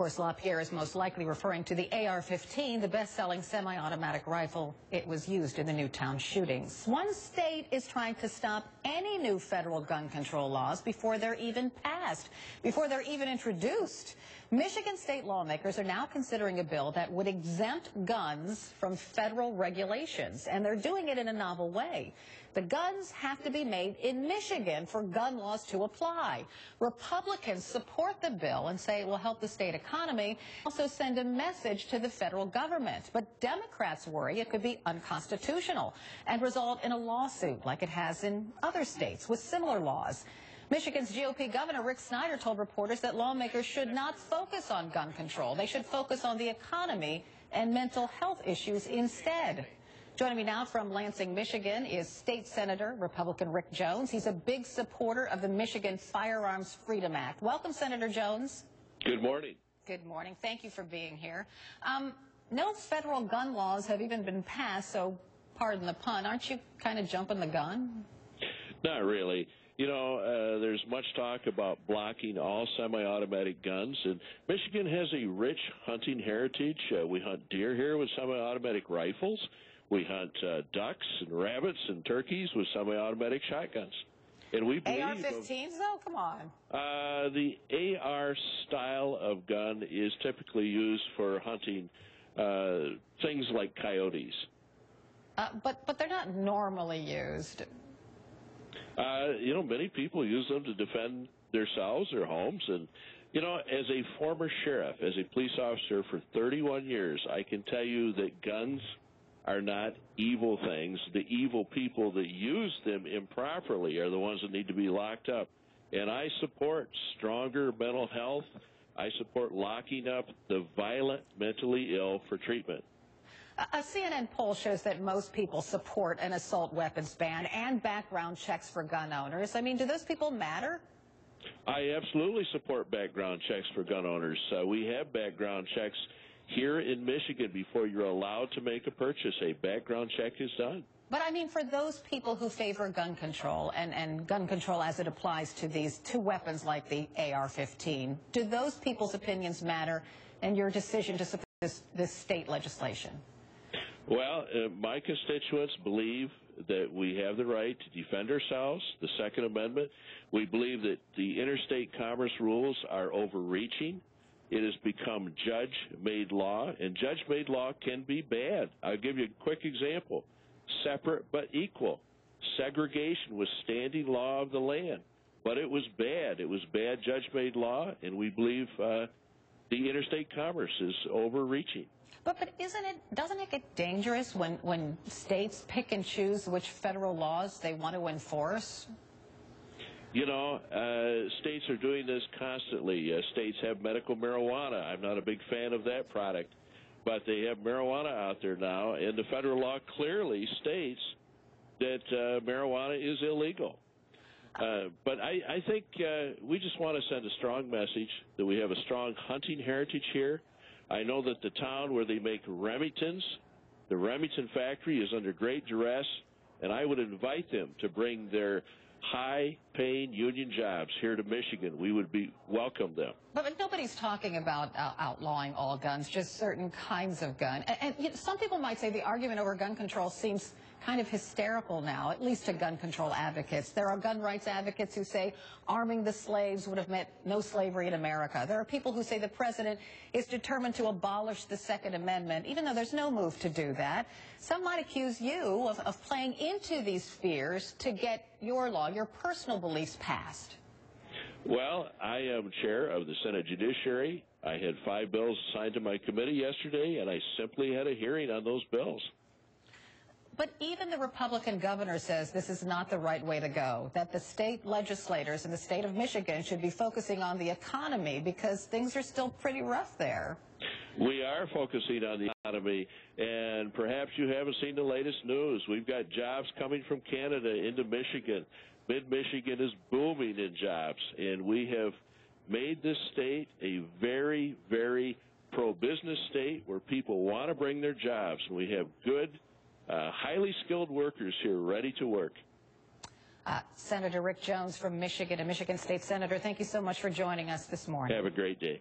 course, LaPierre is most likely referring to the AR-15, the best-selling semi-automatic rifle. It was used in the Newtown shootings. One state is trying to stop any new federal gun control laws before they're even passed, before they're even introduced. Michigan state lawmakers are now considering a bill that would exempt guns from federal regulations, and they're doing it in a novel way. The guns have to be made in Michigan for gun laws to apply. Republicans support the bill and say it will help the state economy, also send a message to the federal government. But Democrats worry it could be unconstitutional and result in a lawsuit like it has in other states with similar laws. Michigan's GOP Governor Rick Snyder told reporters that lawmakers should not focus on gun control. They should focus on the economy and mental health issues instead. Joining me now from Lansing, Michigan is State Senator Republican Rick Jones. He's a big supporter of the Michigan Firearms Freedom Act. Welcome, Senator Jones. Good morning. Good morning. Thank you for being here. No federal gun laws have even been passed, so pardon the pun. Aren't you kind of jumping the gun? Not really. You know, there's much talk about blocking all semi-automatic guns, and Michigan has a rich hunting heritage. We hunt deer here with semi-automatic rifles. We hunt ducks and rabbits and turkeys with semi-automatic shotguns. And we believe AR-15s, though? Come on. The AR style of gun is typically used for hunting things like coyotes. But they're not normally used. You know, many people use them to defend themselves, their homes. And, you know, as a former sheriff, as a police officer for 31 years, I can tell you that guns are not evil things. The evil people that use them improperly are the ones that need to be locked up. And I support stronger mental health. I support locking up the violent, mentally ill for treatment. A CNN poll shows that most people support an assault weapons ban and background checks for gun owners. I mean, do those people matter? I absolutely support background checks for gun owners. We have background checks here in Michigan before you're allowed to make a purchase. A background check is done. But I mean, for those people who favor gun control and gun control as it applies to these two weapons like the AR-15, do those people's opinions matter in your decision to support this state legislation? Well, my constituents believe that we have the right to defend ourselves, the Second Amendment. We believe that the interstate commerce rules are overreaching. It has become judge-made law, and judge-made law can be bad. I'll give you a quick example. Separate but equal. Segregation was standing law of the land, but it was bad. It was bad judge-made law, and we believe the interstate commerce is overreaching. But doesn't it get dangerous when states pick and choose which federal laws they want to enforce? You know, states are doing this constantly. States have medical marijuana. I'm not a big fan of that product, but they have marijuana out there now, and the federal law clearly states that marijuana is illegal. But I think we just want to send a strong message that we have a strong hunting heritage here. I know that the town where they make Remingtons, the Remington factory, is under great duress, and I would invite them to bring their high-paying union jobs here to Michigan. We would welcome them. But nobody's talking about outlawing all guns, just certain kinds of gun. And some people might say the argument over gun control seems kind of hysterical now, at least to gun control advocates. There are gun rights advocates who say arming the slaves would have meant no slavery in America. There are people who say the president is determined to abolish the Second Amendment, even though there's no move to do that. Some might accuse you of playing into these fears to get your law, your personal beliefs passed. Well, I am chair of the Senate Judiciary. I had 5 bills assigned to my committee yesterday, and I simply had a hearing on those bills. But even the Republican governor says this is not the right way to go, that the state legislators in the state of Michigan should be focusing on the economy because things are still pretty rough there. We are focusing on the economy, and perhaps you haven't seen the latest news. We've got jobs coming from Canada into Michigan. Mid-Michigan is booming in jobs, and we have made this state a very, very pro-business state where people want to bring their jobs. We have good, highly skilled workers here ready to work. Senator Rick Jones from Michigan, a Michigan State Senator, thank you so much for joining us this morning. Have a great day.